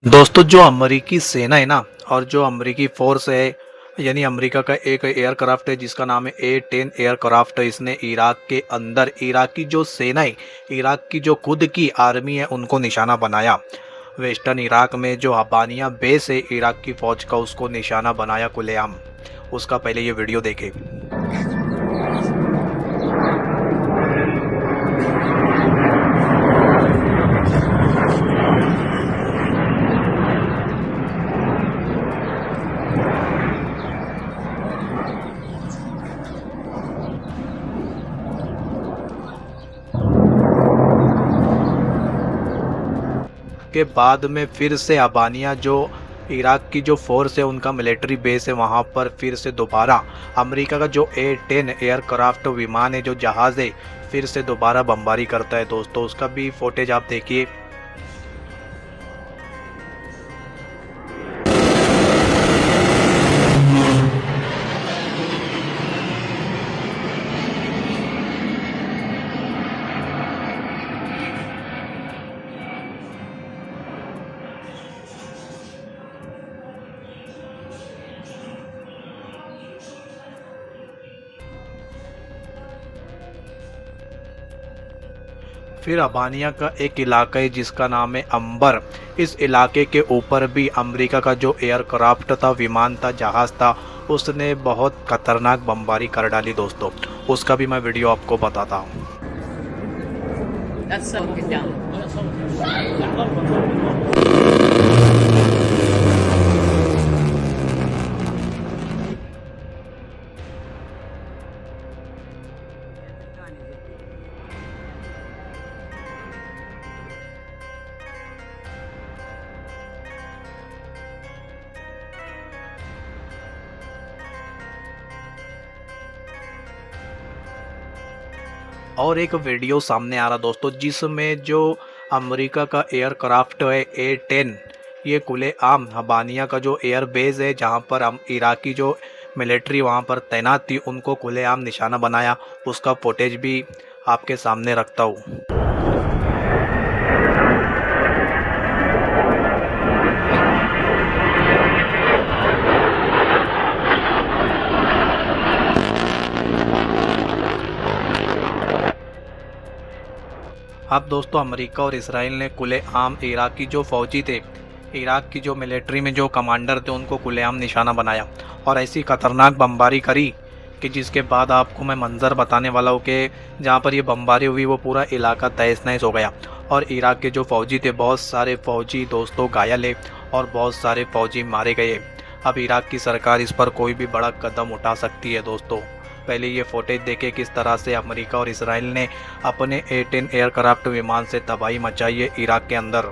दोस्तों जो अमेरिकी सेना है ना और जो अमेरिकी फोर्स है यानी अमेरिका का एक एयरक्राफ्ट है जिसका नाम है A-10 एयरक्राफ्ट। इसने इराक के अंदर इराक की जो सेना है, इराक की जो खुद की आर्मी है उनको निशाना बनाया। वेस्टर्न इराक में जो हबानिया बेस है इराक की फौज का, उसको निशाना बनाया खुलेआम। उसका पहले ये वीडियो देखे। के बाद में फिर से अबानिया जो इराक की जो फोर्स है उनका मिलिट्री बेस है वहाँ पर फिर से दोबारा अमेरिका का जो A-10 एयरक्राफ्ट विमान है, जो जहाज़ है, फिर से दोबारा बमबारी करता है। दोस्तों उसका भी फुटेज आप देखिए। फिर अबानिया का एक इलाका है जिसका नाम है अंबर। इस इलाके के ऊपर भी अमेरिका का जो एयरक्राफ्ट था, विमान था, जहाज़ था, उसने बहुत खतरनाक बमबारी कर डाली। दोस्तों उसका भी मैं वीडियो आपको बताता हूँ। That's so good down. और एक वीडियो सामने आ रहा दोस्तों जिसमें जो अमेरिका का एयरक्राफ्ट है A-10, ये खुलेआम हबानिया का जो एयर बेस है जहां पर हम इराकी जो मिलिट्री वहां पर तैनात थी उनको खुलेआम निशाना बनाया। उसका फुटेज भी आपके सामने रखता हूँ। अब दोस्तों अमेरिका और इसराइल ने खुलेआम इराक की जो फौजी थे, इराक की जो मिलिट्री में जो कमांडर थे, उनको खुलेआम निशाना बनाया और ऐसी खतरनाक बमबारी करी कि जिसके बाद आपको मैं मंज़र बताने वाला हूँ कि जहाँ पर ये बमबारी हुई वो पूरा इलाका तहस नहस हो गया। और इराक के जो फौजी थे, बहुत सारे फौजी दोस्तों घायल है और बहुत सारे फौजी मारे गए। अब इराक की सरकार इस पर कोई भी बड़ा कदम उठा सकती है। दोस्तों पहले ये फुटेज देखे किस तरह से अमेरिका और इसराइल ने अपने A-10 एयरक्राफ्ट विमान से तबाही मचाई है इराक के अंदर।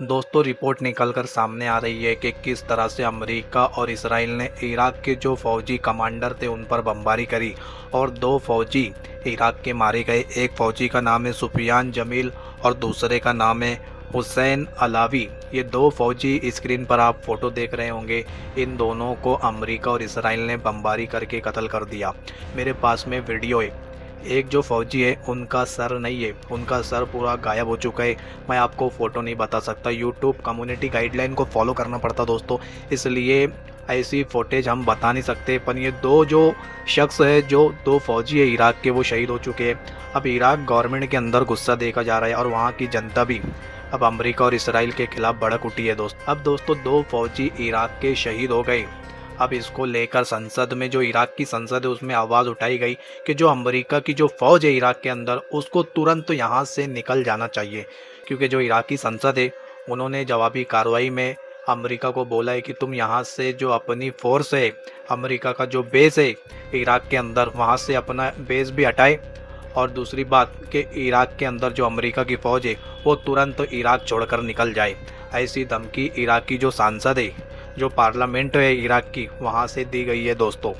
दोस्तों रिपोर्ट निकलकर सामने आ रही है कि किस तरह से अमेरिका और इसराइल ने इराक के जो फौजी कमांडर थे उन पर बमबारी करी और 2 फौजी इराक के मारे गए। एक फौजी का नाम है सुफियान जमील और दूसरे का नाम है हुसैन अलावी। ये 2 फौजी स्क्रीन पर आप फोटो देख रहे होंगे, इन दोनों को अमेरिका और इसराइल ने बमबारी करके कत्ल कर दिया। मेरे पास में वीडियो है, एक जो फौजी है उनका सर नहीं है, उनका सर पूरा गायब हो चुका है। मैं आपको फ़ोटो नहीं बता सकता, यूट्यूब कम्युनिटी गाइडलाइन को फॉलो करना पड़ता दोस्तों, इसलिए ऐसी फुटेज हम बता नहीं सकते। पर ये दो जो शख्स है, जो दो फौजी है इराक के, वो शहीद हो चुके हैं। अब इराक गवर्नमेंट के अंदर गुस्सा देखा जा रहा है और वहाँ की जनता भी अब अमेरिका और इसराइल के खिलाफ भड़क उठी है अब दोस्तों दो फौजी इराक के शहीद हो गए। अब इसको लेकर संसद में, जो इराक की संसद है, उसमें आवाज़ उठाई गई कि जो अमेरिका की जो फ़ौज है इराक के अंदर, उसको तुरंत यहाँ से निकल जाना चाहिए। क्योंकि जो इराकी संसद है उन्होंने जवाबी कार्रवाई में अमेरिका को बोला है कि तुम यहाँ से जो अपनी फ़ोर्स है, अमेरिका का जो बेस है इराक के अंदर, वहाँ से अपना बेस भी हटाए। और दूसरी बात कि इराक के अंदर जो अमेरिका की फ़ौज है वो तुरंत इराक छोड़कर निकल जाए। ऐसी धमकी इराक की जो सांसद है, जो पार्लियामेंट है इराक की, वहाँ से दी गई है दोस्तों।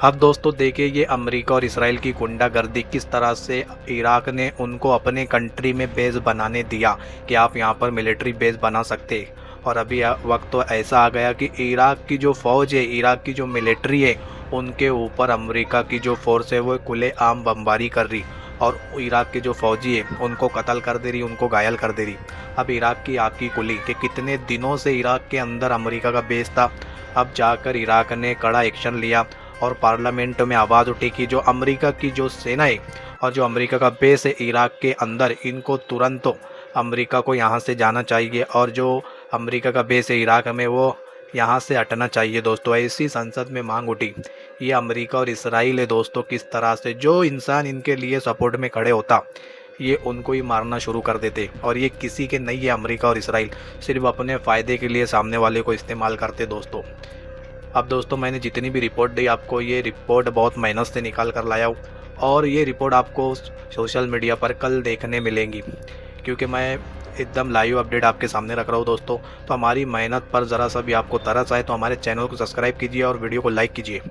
अब दोस्तों देखिए ये अमेरिका और इसराइल की गुंडागर्दी किस तरह से इराक ने उनको अपने कंट्री में बेस बनाने दिया कि आप यहाँ पर मिलिट्री बेस बना सकते। और अभी वक्त तो ऐसा आ गया कि इराक की जो फ़ौज है, इराक की जो मिलिट्री है, उनके ऊपर अमेरिका की जो फोर्स है वो खुलेआम बमबारी कर रही और इराक के जो फौजी है उनको कत्ल कर दे रही, उनको घायल कर दे रही। अब इराक की आग की खुली कि कितने दिनों से इराक के अंदर अमेरिका का बेस था। अब जाकर इराक ने कड़ा एक्शन लिया और पार्लियामेंट में आवाज़ उठी कि जो अमेरिका की जो सेना है और जो अमेरिका का बेस है इराक के अंदर, इनको तुरंत अमेरिका को यहाँ से जाना चाहिए और जो अमेरिका का बेस है इराक में वो यहाँ से हटना चाहिए दोस्तों। ऐसी संसद में मांग उठी। ये अमेरिका और इसराइल है दोस्तों, किस तरह से जो इंसान इनके लिए सपोर्ट में खड़े होता ये उनको ही मारना शुरू कर देते। और ये किसी के नहीं है, अमेरिका और इसराइल सिर्फ अपने फ़ायदे के लिए सामने वाले को इस्तेमाल करते दोस्तों। अब दोस्तों मैंने जितनी भी रिपोर्ट दी आपको, ये रिपोर्ट बहुत मेहनत से निकाल कर लाया हूँ और ये रिपोर्ट आपको सोशल मीडिया पर कल देखने मिलेंगी, क्योंकि मैं एकदम लाइव अपडेट आपके सामने रख रहा हूँ दोस्तों। तो हमारी मेहनत पर ज़रा सा भी आपको तरस आए तो हमारे चैनल को सब्सक्राइब कीजिए और वीडियो को लाइक कीजिए।